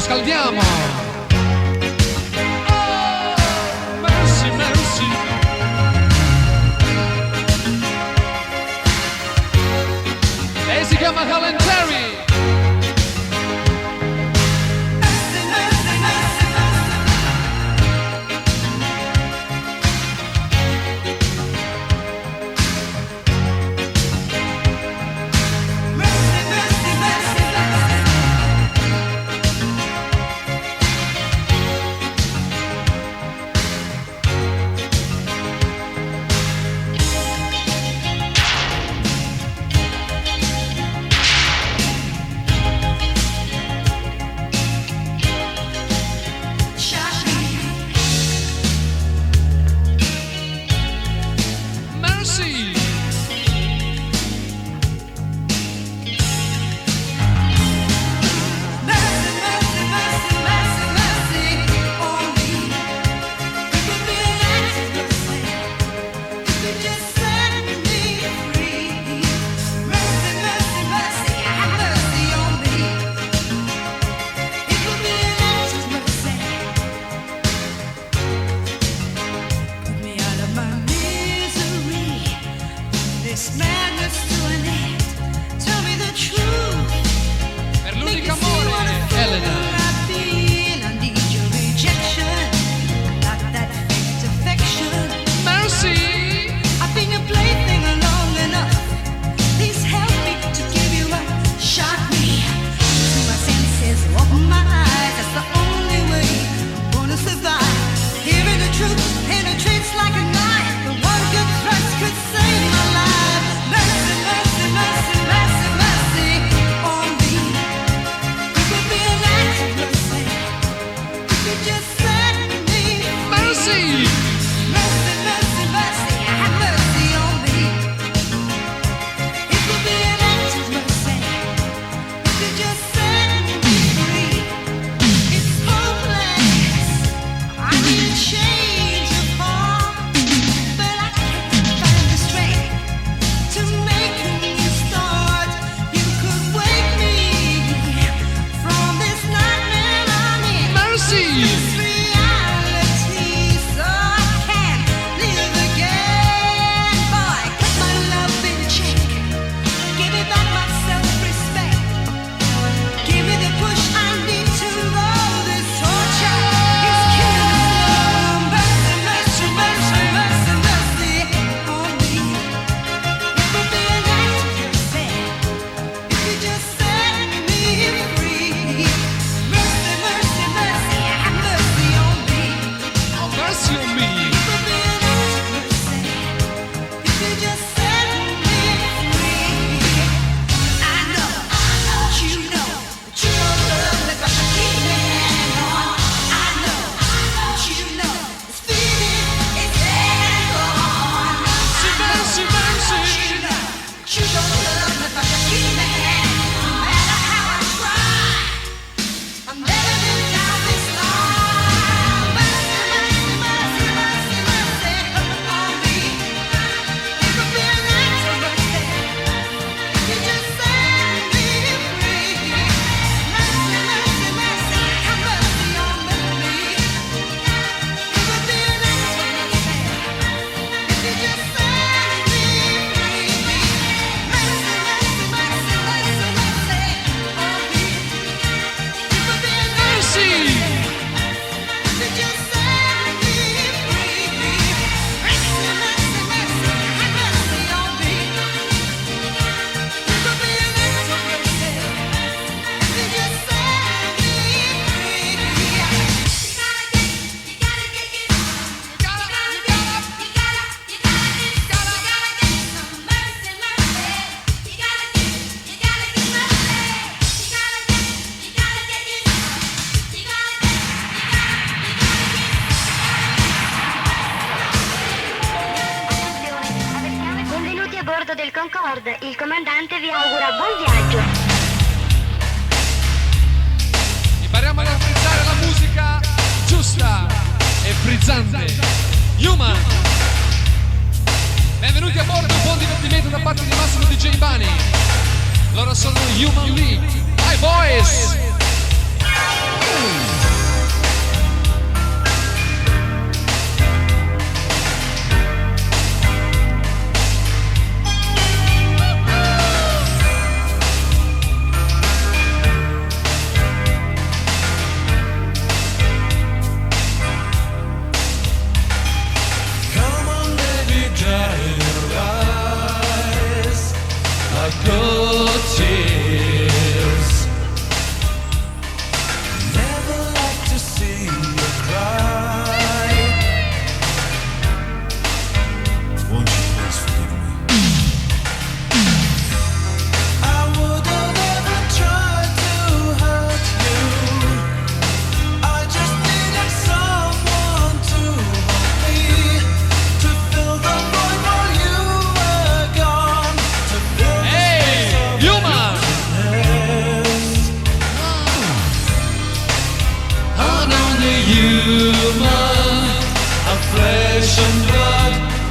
scaldiamo. Oh, mercy, mercy. Lei si chiama Calentary. Concorde, il comandante vi augura buon viaggio. Impariamo ad apprezzare la musica giusta e frizzante. Human. Benvenuti a bordo, buon divertimento da parte di Massimo DJ Bani. Loro sono Human League. Hi boys!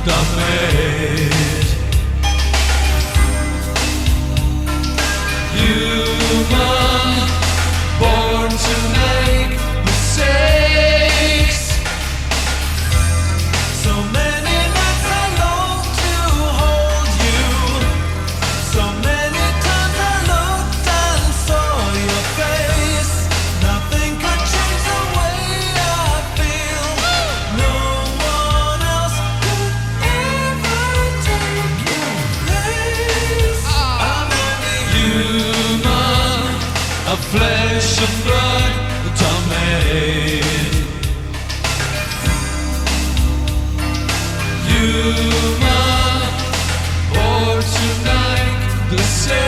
made. Human, born to make mistakes. So many nights I long to hold you. So many times I looked and saw your face. Nothing could change the way I feel. No one else could ever take your place. I'm only human, a flesh and blood made. Human, or tonight the same.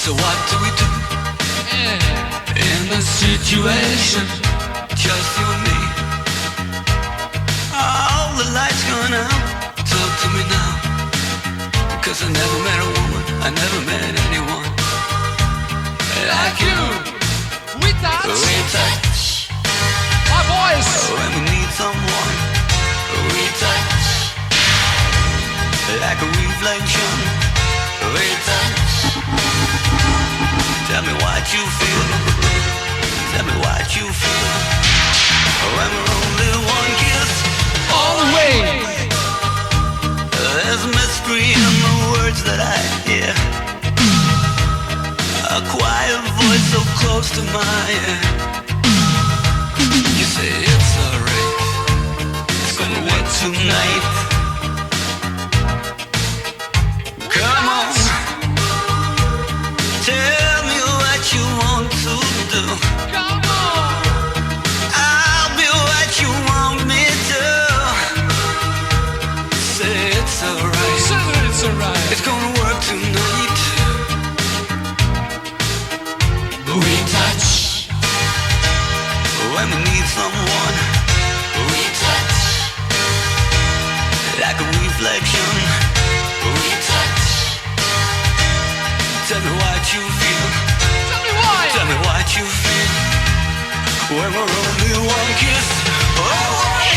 So what do we do in this situation? Just you and me. All the lights gone out. Talk to me now. 'Cause I never met a woman, I never met anyone like you. We touch. We touch. My boys. When we need someone, we touch. Like a reflection, we touch. Tell me what you feel. Tell me what you feel. When we're only one kiss. All the way. There's mystery in the words that I hear. A quiet voice so close to my ear. You say it's alright. It's gonna work tonight. Come on. Tell me what you want to do. Come on. I'll be what you want me to. Say it's alright. Say that it's alright. It's gonna work tonight. We touch. When we need someone, we touch. Like a reflection, we touch. Tell me what you feel. Tell me why. Tell me what you feel. When we're only one kiss away.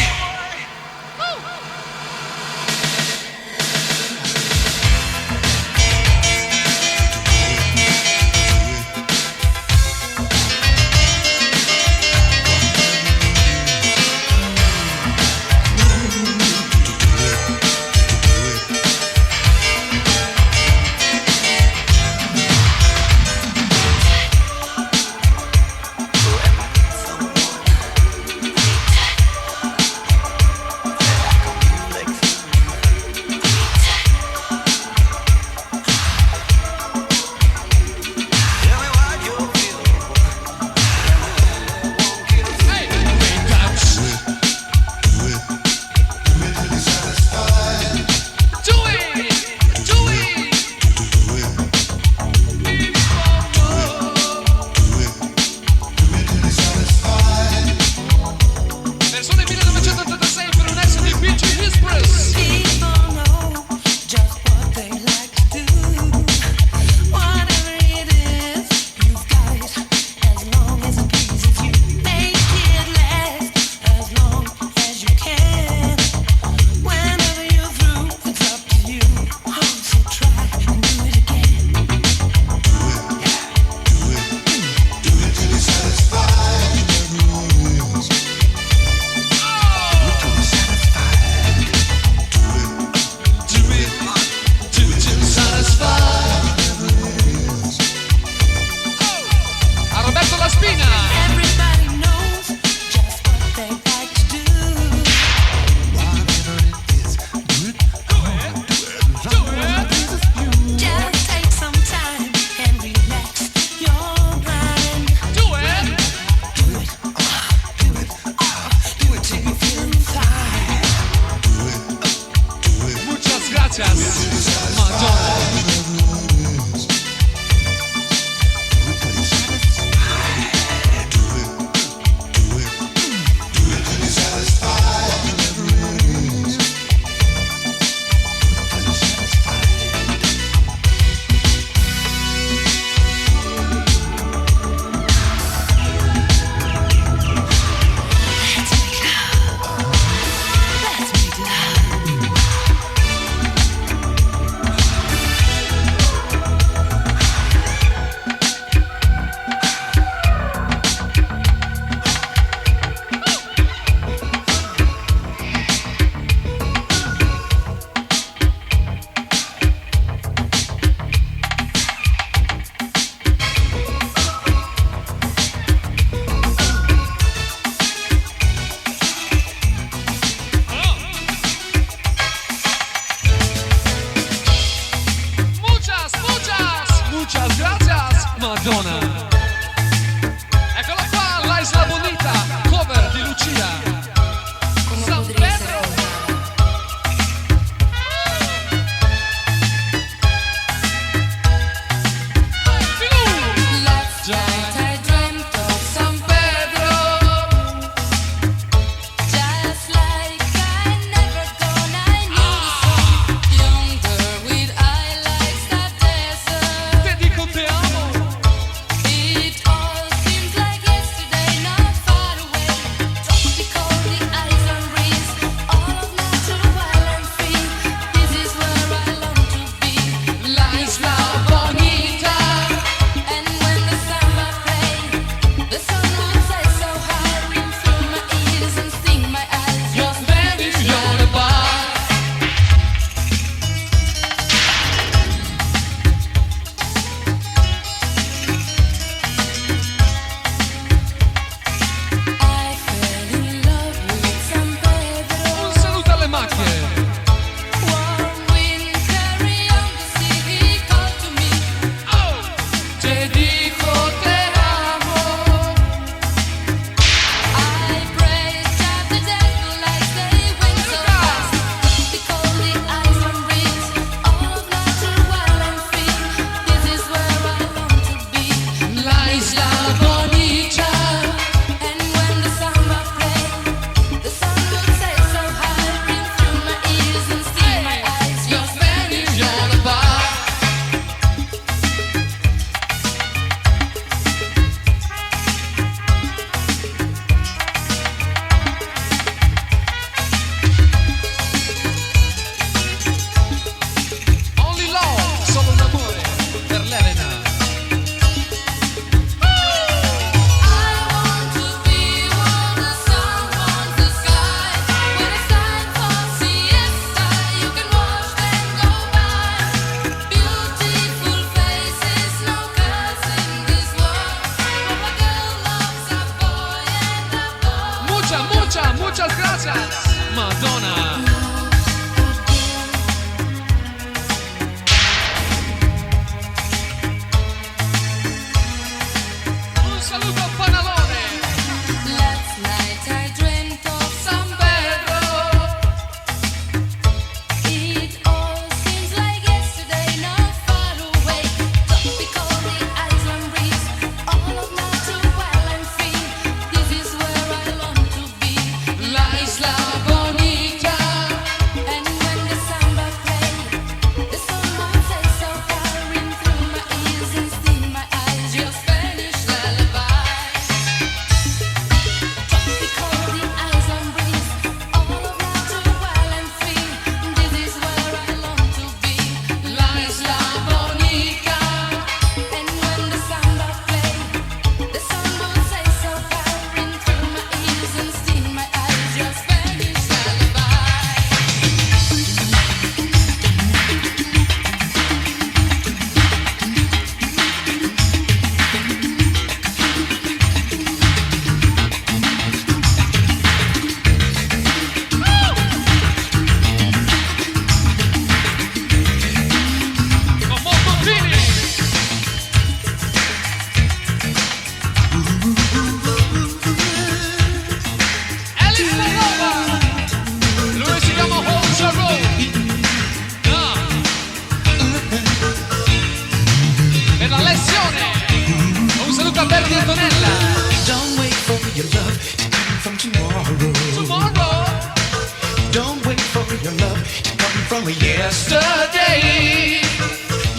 yesterday.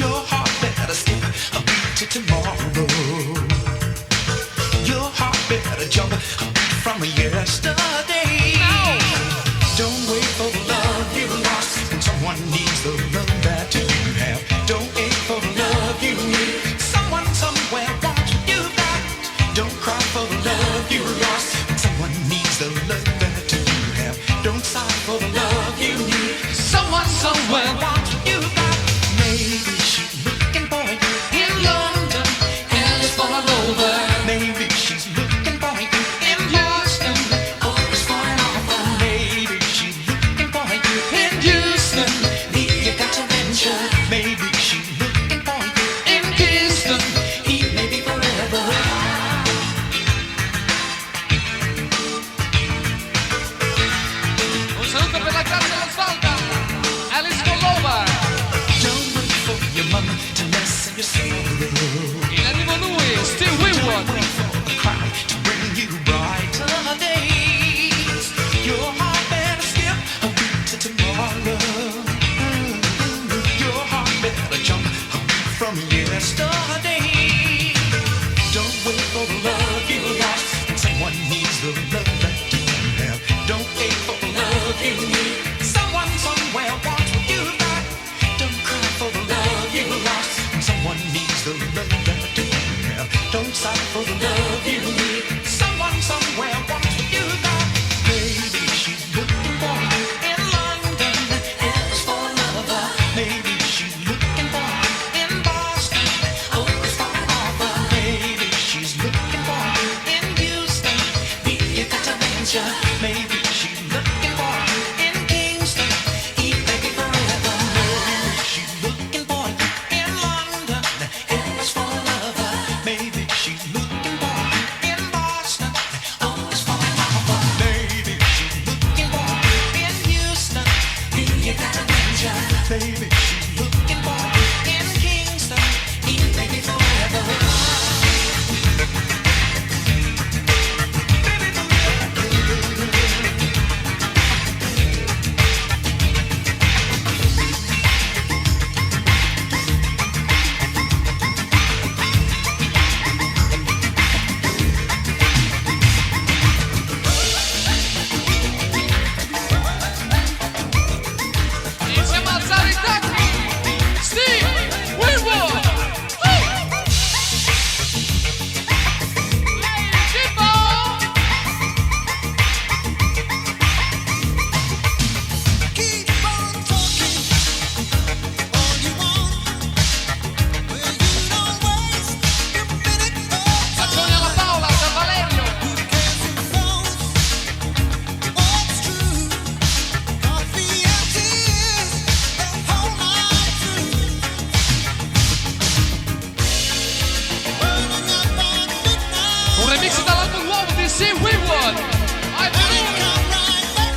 Your heart better skip a beat to tomorrow. Your heart better jump a beat from yesterday. No. Don't wait for the love you lost when someone needs the love that you have. Don't wait for the love you need. Someone somewhere wants what you got. Don't cry for the love you lost when someone needs the love that you have. Don't sigh for the love you need. Someone somewhere Wants what you got. Maybe she's looking for you in London and it's falling over. Maybe she's looking for you in Houston. Oh, it's falling over. Maybe she's looking for you In Houston, you got to venture. Maybe she's looking for you in Kingston. maybe forever. Un saluto per la classe della Svalda. Alice Collova. Don't wait for your mama to lessen your sorrow. In arrivo lui, Steve Winwood. Don't wait for a cry to bring you brighter days. Your heart better skip a beat to tomorrow. Your heart better jump a beat from yesterday. Don't wait for the love you lost when someone needs the love that you have. Don't wait for the love you need. Someone somewhere wants what you got. Don't cry for the love you lost when someone needs the love that you have. Don't sigh for the love you need. Someone somewhere wants what you got. Maybe she's looking for you in London and it's for lover. Maybe she's looking for you in Boston. Oh, it's for lover. Maybe she's looking for you in Houston. You got to venture. Maybe she's looking for you in Kingston. Maybe forever. Maybe she's looking for you in London and it's for lover. Maybe she's looking for you in Boston. Oh, it's for lover. Maybe she's looking for you in Houston. You got to venture. Maybe she's looking for you in Kingston. Maybe forever. Insieme a alzare i tacchi. Steve Winwood. Jimbo. Keep on talking all you want, but you don't waste a minute of Bacioni alla Paola, San Valerio. what's true. Coffee and tears the whole night through. Burning up on midnight. Un remix dall'album nuovo di Steve Winwood. I believe. Come right back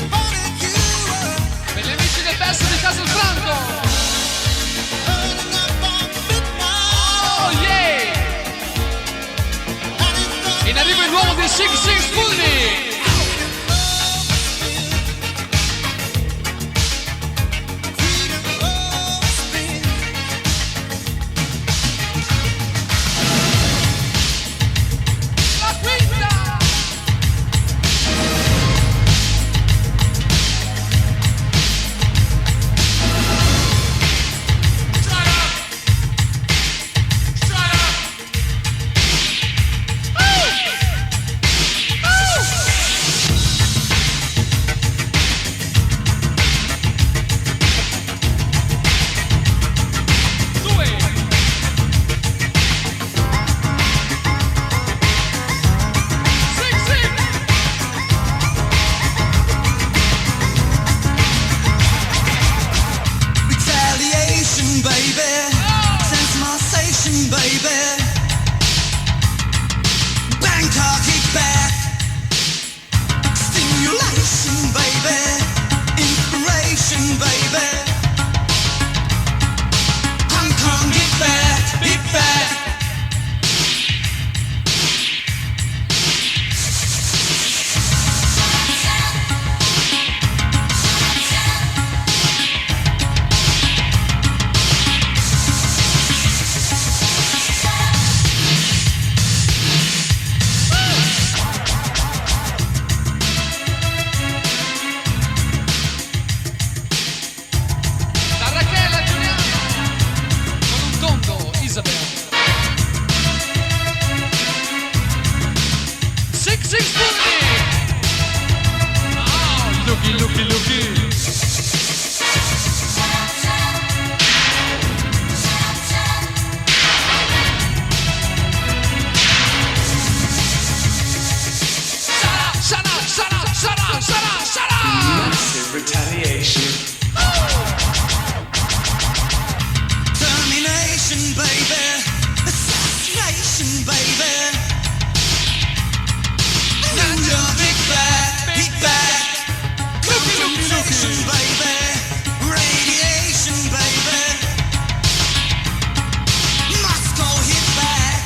Continua. Per gli amici del Besso di Castelfranco. Oh yeah. In arrivo il nuovo di Six Six Fully. La quinta. Stimulation, baby. Bangkok is back. Stimulation, baby. Inspiration, baby. Hong Kong, get back, get back. Retaliation. Termination, baby. Assassination, baby. New York, big back. Confrontation, baby. Radiation, baby. Moscow, hit back.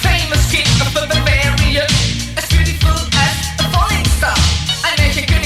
Famous kid of the Bavaria, as beautiful as a falling star. I make a good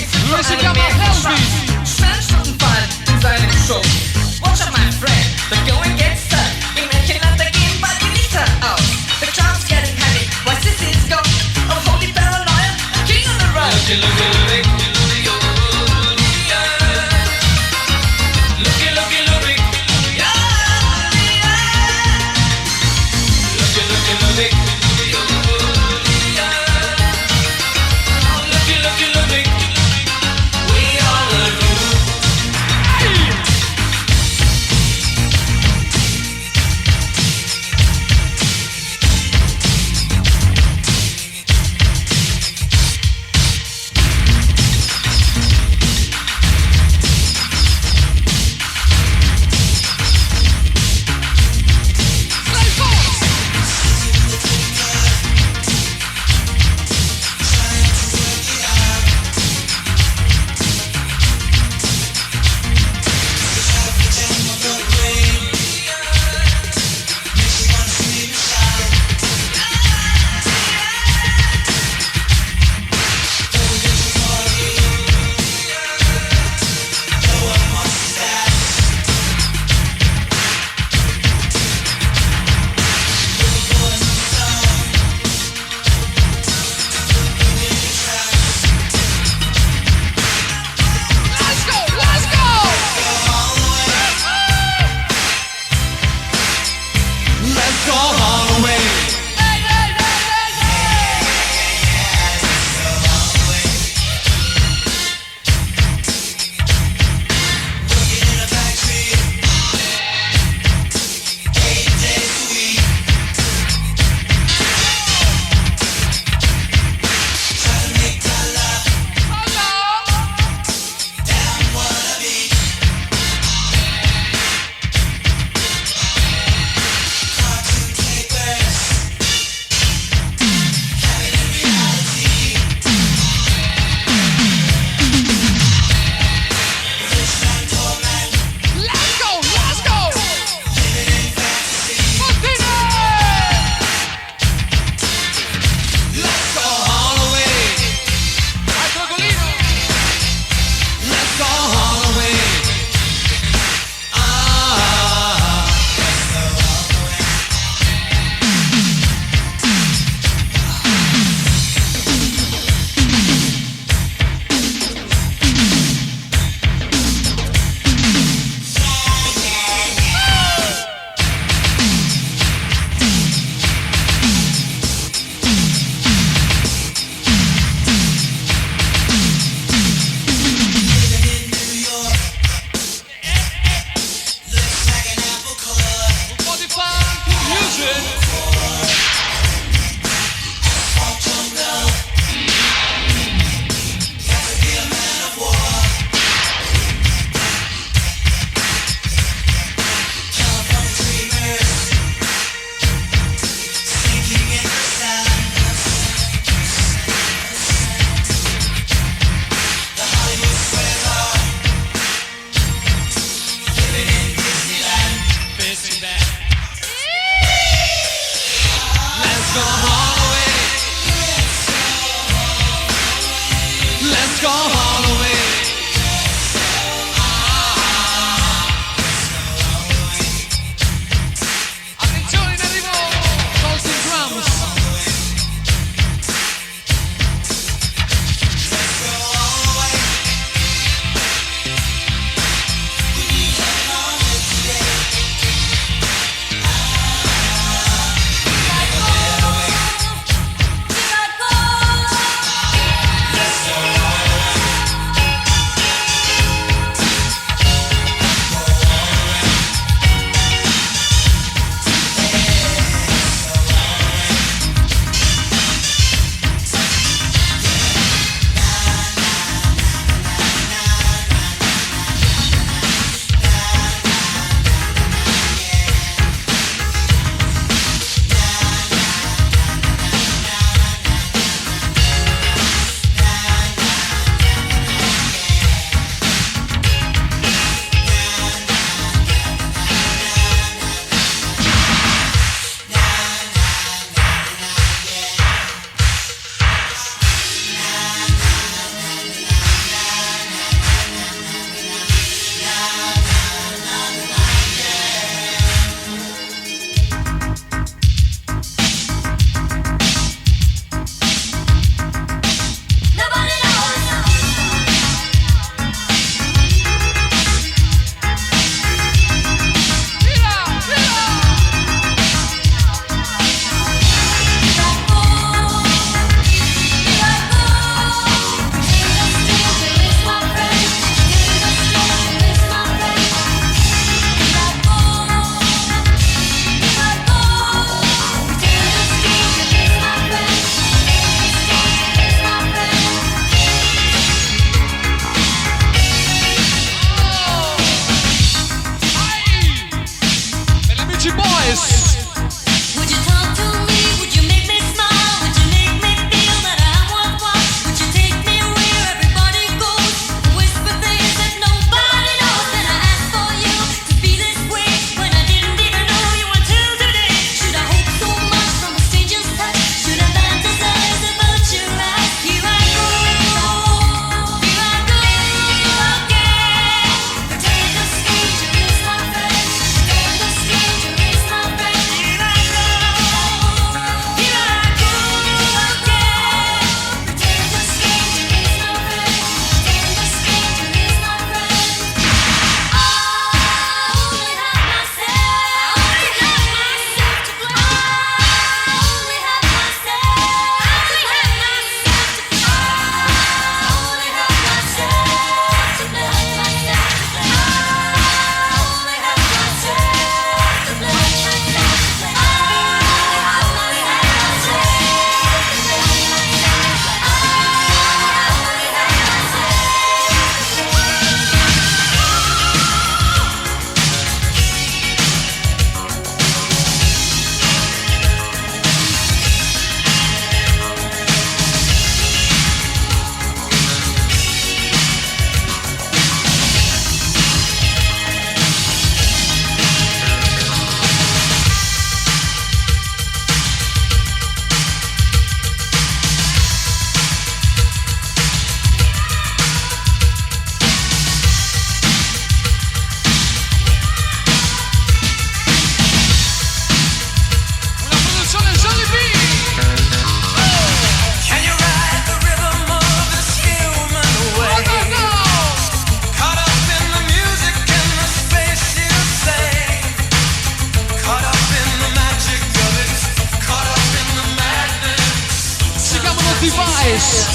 device.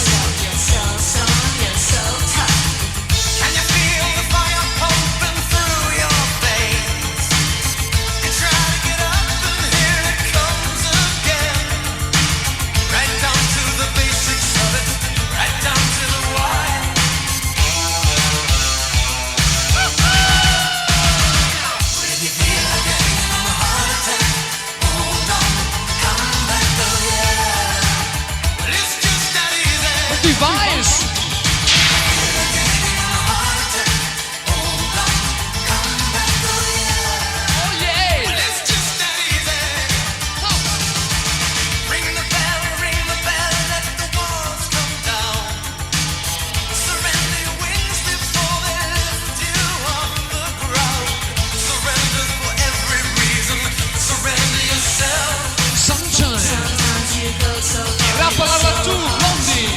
Can you feel the fire pumping through your veins? You try to get up and here it comes again. Right down to the basics of it, right down to the why. When you feel like getting a heart attack, hold on, come back again. Well, it's just that easy. Device. Oh yeah. Well, it's just that easy. Ring the bell, let the walls come down. Surrender your wings before they lift you off the ground. Surrender for every reason. Surrender yourself. Sunshine. Rappa la tu, Blondie.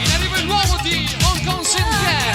In arriva il nuovo di Non Consentire.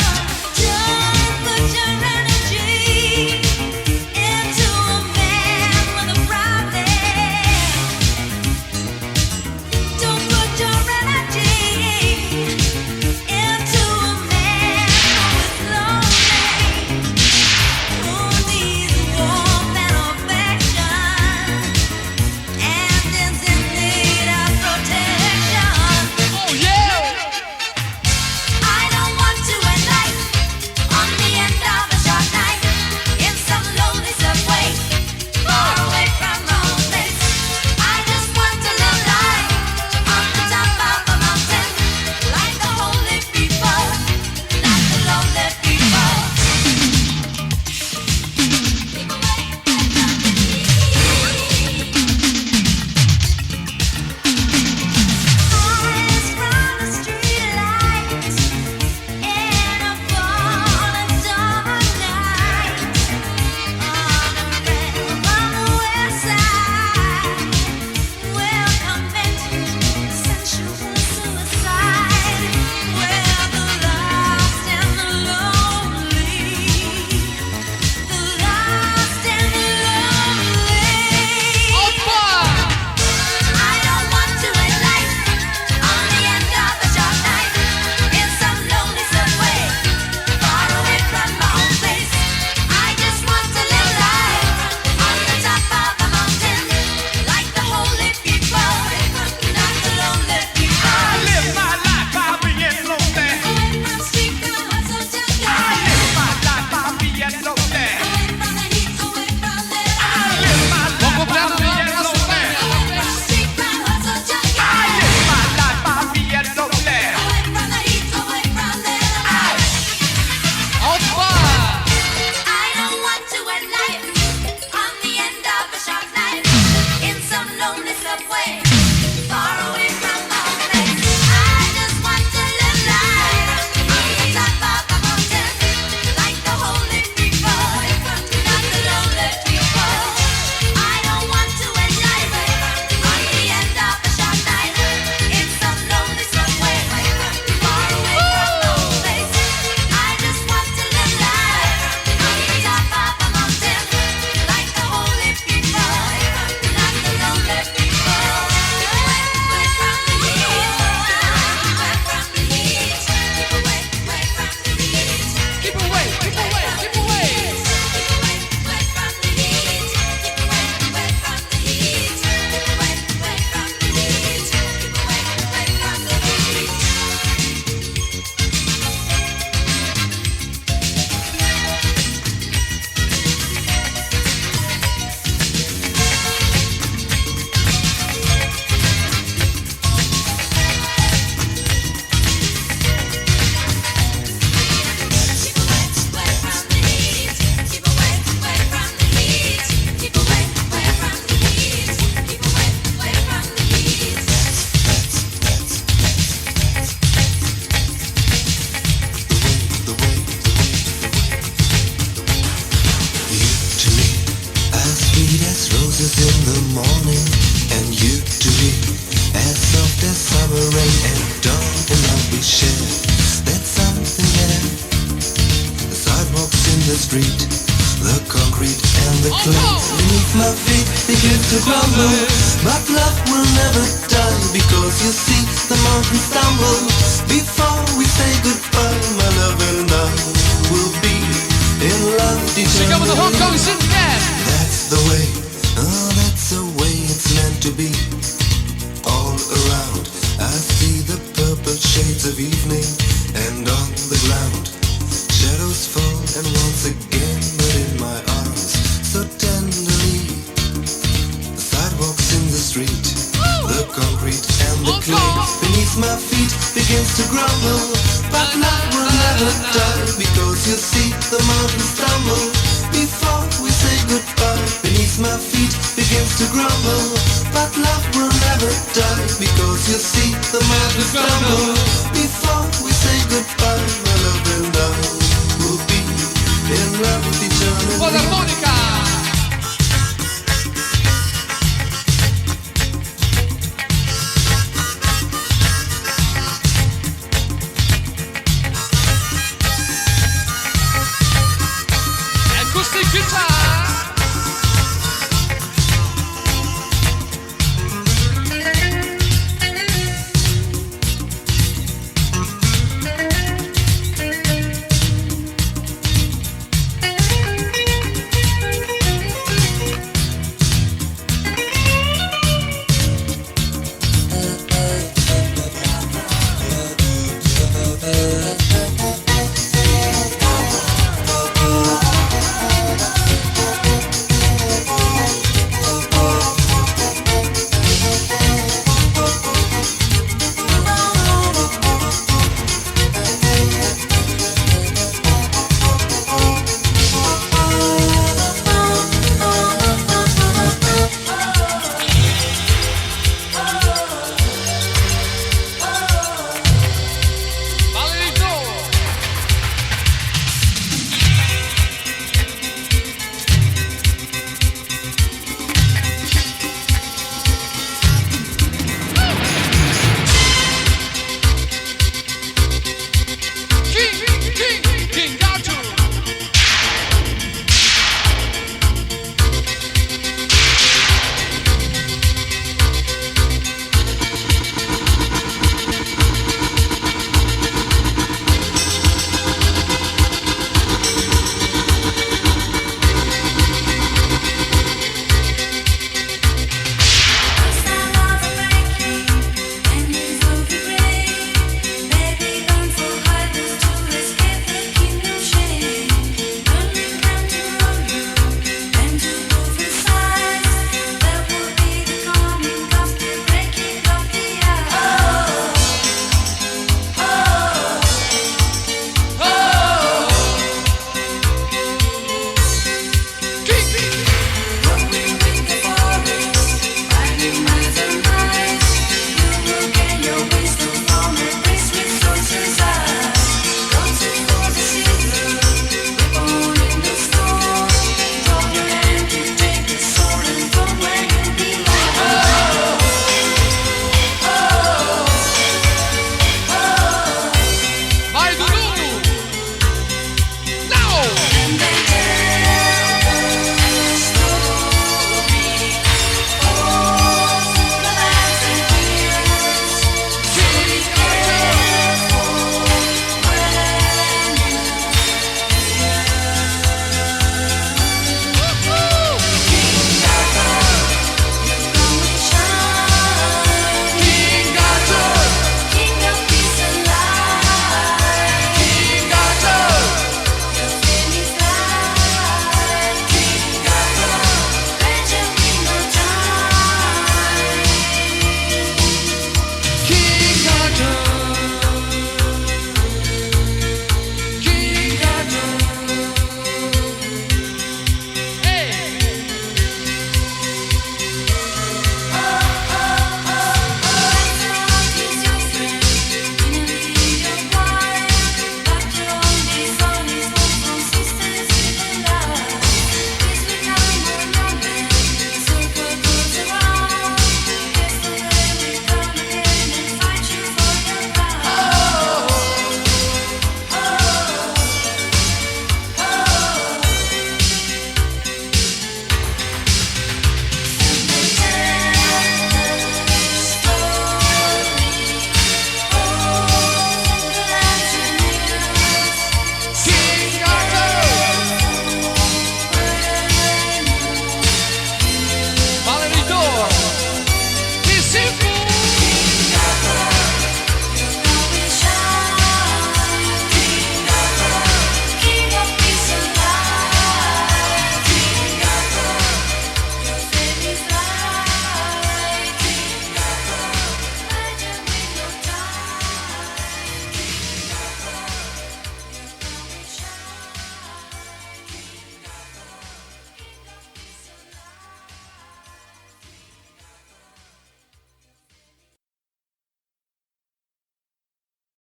But love will never die because you see the mountain stumble.